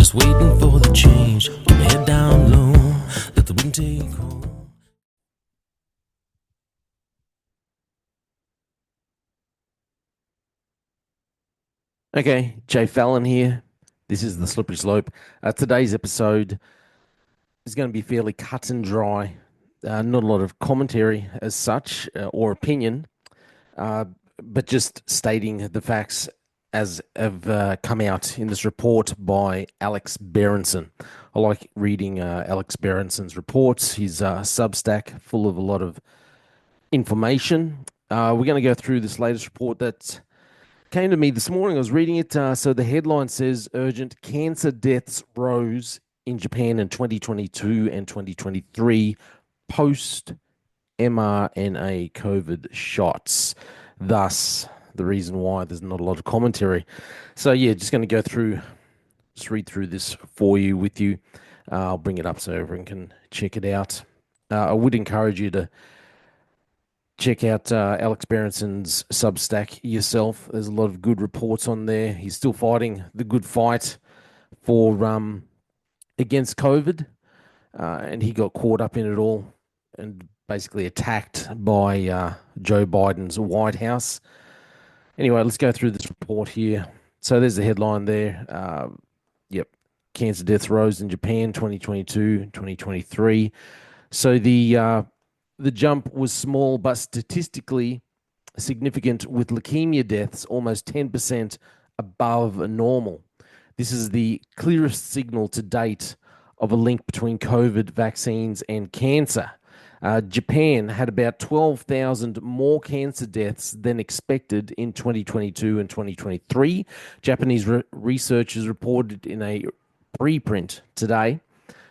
Just waiting for the change. Keep my head down low. Let the wind take hold. Okay, Jay Fallon here. This is the Slippery Slope. Today's episode is going to be fairly cut and dry. Not a lot of commentary as such or opinion, uh, but just stating the facts as have come out in this report by Alex Berenson. I like reading Alex Berenson's reports. His Substack full of a lot of information. We're going to go through this latest report that came to me this morning. I was reading it. So the headline says urgent cancer deaths rose in Japan in 2022 and 2023 post mRNA COVID shots. Thus, the reason why there's not a lot of commentary. So, yeah, just going to go through, just read through this for you with you. I'll bring it up so everyone can check it out. I would encourage you to check out Alex Berenson's Substack yourself. There's a lot of good reports on there. He's still fighting the good fight for against COVID, and he got caught up in it all and basically attacked by Joe Biden's White House. Anyway, let's go through this report here. So there's the headline there. Yep, cancer deaths rose in Japan 2022, 2023. So the jump was small, but statistically significant, with leukemia deaths almost 10% above normal. This is the clearest signal to date of a link between COVID vaccines and cancer. Japan had about 12,000 more cancer deaths than expected in 2022 and 2023. Japanese researchers reported in a preprint today.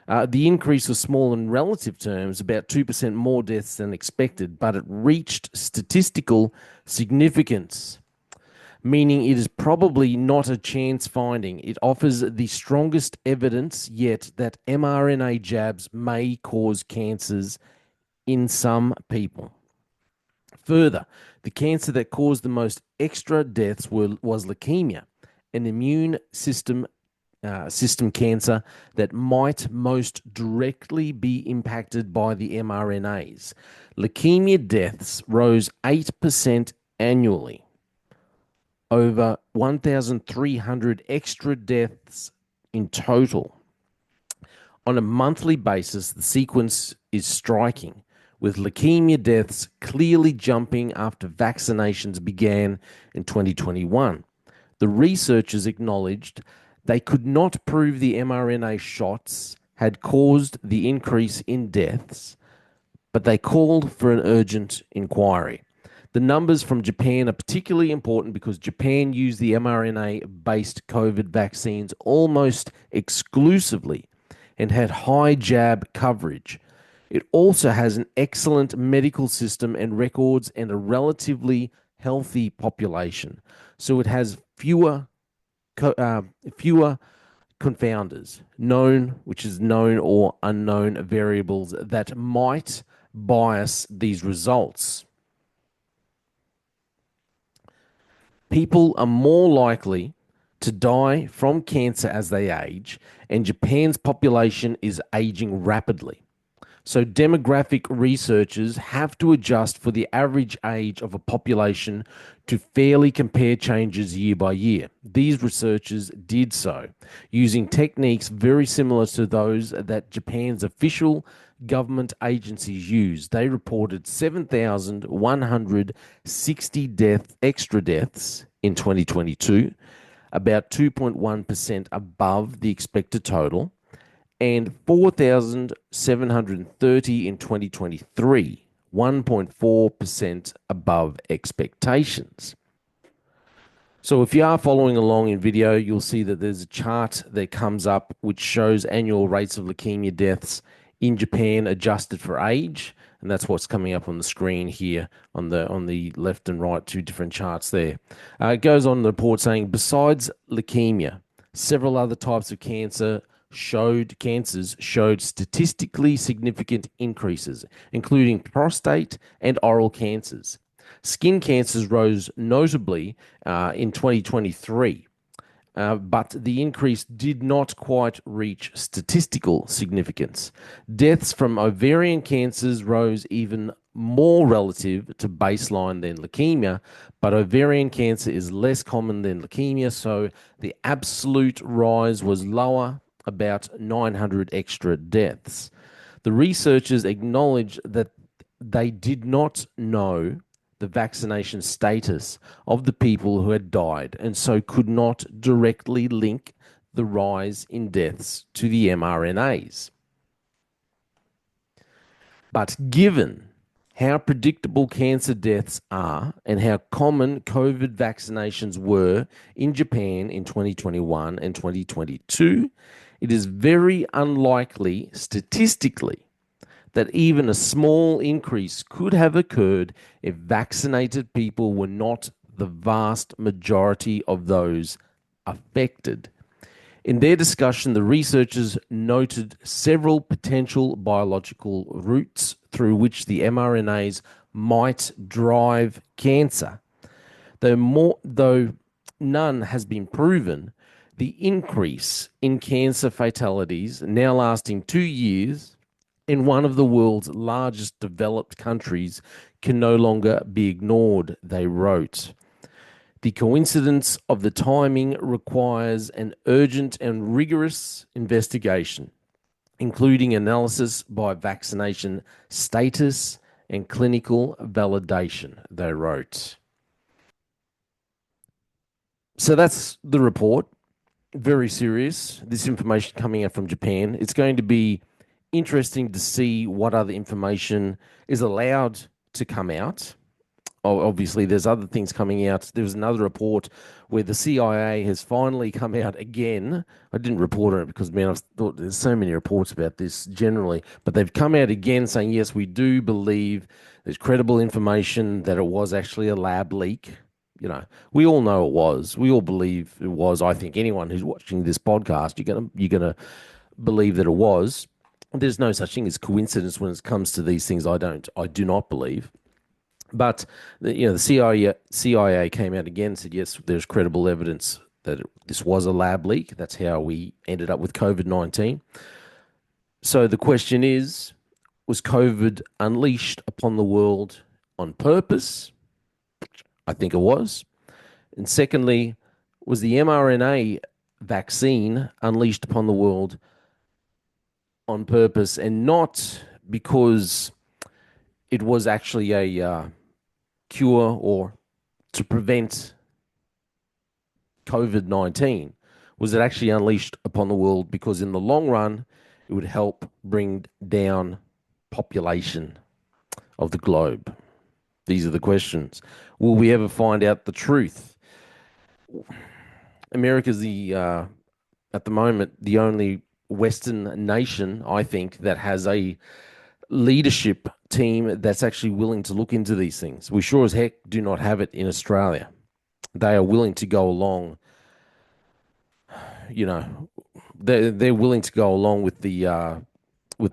The increase was small in relative terms, about 2% more deaths than expected, but it reached statistical significance, meaning it is probably not a chance finding. It offers the strongest evidence yet that mRNA jabs may cause cancers in some people. Further, the cancer that caused the most extra deaths was leukemia, an immune system cancer that might most directly be impacted by the mRNAs. Leukemia deaths rose 8% annually, over 1,300 extra deaths in total. On a monthly basis, the sequence is striking, with leukemia deaths clearly jumping after vaccinations began in 2021. The researchers acknowledged they could not prove the mRNA shots had caused the increase in deaths, but they called for an urgent inquiry. The numbers from Japan are particularly important because Japan used the mRNA-based COVID vaccines almost exclusively and had high jab coverage. It also has an excellent medical system and records and a relatively healthy population, so it has fewer confounders, which is known or unknown variables that might bias these results. People are more likely to die from cancer as they age, and Japan's population is aging rapidly. So demographic researchers have to adjust for the average age of a population to fairly compare changes year by year. These researchers did so, using techniques very similar to those that Japan's official government agencies use. They reported 7,160 extra deaths in 2022, about 2.1% above the expected total, and 4,730 in 2023, 1.4% above expectations. So if you are following along in video, you'll see that there's a chart that comes up which shows annual rates of leukemia deaths in Japan adjusted for age, and that's what's coming up on the screen here on the left and right, two different charts there. It goes on the report saying, besides leukemia, several other types of cancers showed statistically significant increases, including prostate and oral cancers. Skin cancers rose notably in 2023. but the increase did not quite reach statistical significance. Deaths from ovarian cancers rose even more relative to baseline than leukemia, but ovarian cancer is less common than leukemia, so the absolute rise was lower, about 900 extra deaths. The researchers acknowledged that they did not know the vaccination status of the people who had died, and so could not directly link the rise in deaths to the mRNAs. But given how predictable cancer deaths are and how common COVID vaccinations were in Japan in 2021 and 2022, it is very unlikely statistically that even a small increase could have occurred if vaccinated people were not the vast majority of those affected. In their discussion, the researchers noted several potential biological routes through which the mRNAs might drive cancer. Though none has been proven, the increase in cancer fatalities, now lasting 2 years, in one of the world's largest developed countries can no longer be ignored, they wrote. The coincidence of the timing requires an urgent and rigorous investigation, including analysis by vaccination status and clinical validation, they wrote. So that's the report. Very serious. This information coming out from Japan. It's going to be interesting to see what other information is allowed to come out. Obviously, there's other things coming out. There was another report where the CIA has finally come out again. I didn't report on it because, man, I thought there's so many reports about this generally, but they've come out again saying, yes, we do believe there's credible information that it was actually a lab leak. You know, we all know it was. We all believe it was. I think anyone who's watching this podcast, you're gonna believe that it was. There's no such thing as coincidence when it comes to these things. I do not believe. But the CIA came out again and said, yes, there's credible evidence that this was a lab leak. That's how we ended up with COVID-19. So the question is, was COVID unleashed upon the world on purpose? I think it was. And secondly, was the mRNA vaccine unleashed upon the world on purpose and not because it was actually a cure or to prevent COVID-19? Was it actually unleashed upon the world because in the long run, it would help bring down population of the globe? These are the questions. Will we ever find out the truth? America's at the moment, the only Western nation, I think, that has a leadership team that's actually willing to look into these things. We sure as heck do not have it in Australia. They are willing to go along, they're willing to go along with the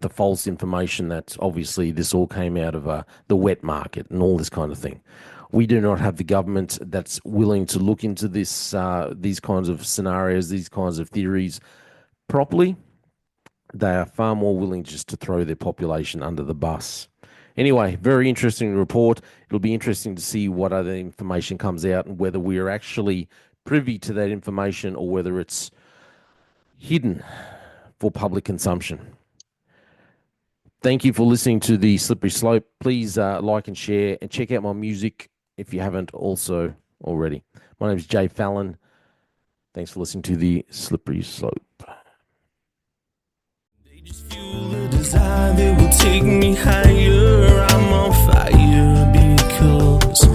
false information that obviously this all came out of the wet market and all this kind of thing. We do not have the government that's willing to look into this, these kinds of scenarios, these kinds of theories properly. They are far more willing just to throw their population under the bus. Anyway, very interesting report. It'll be interesting to see what other information comes out and whether we are actually privy to that information or whether it's hidden for public consumption. Thank you for listening to The Slippery Slope. Please like and share and check out my music if you haven't also already. My name is Jay Fallon. Thanks for listening to The Slippery Slope. They just fuel a desire that will take me higher. I'm on fire because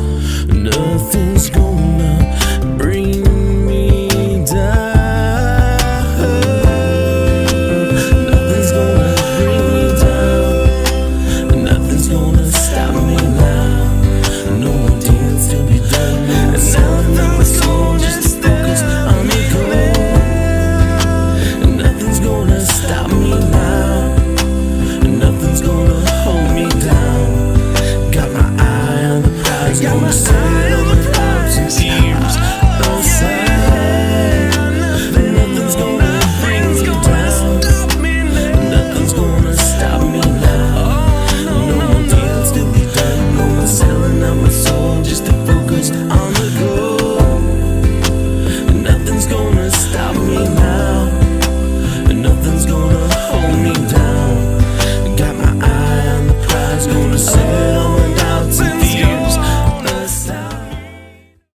nothing's gonna bring me down. Nothing's gonna bring me down. Nothing's gonna stop me now. No more deals to be done. No nothing's gonna focus on me goal. Nothing's gonna stop me now. Nothing's gonna hold me down. Got my eye on the prize. Got my eye on the prize.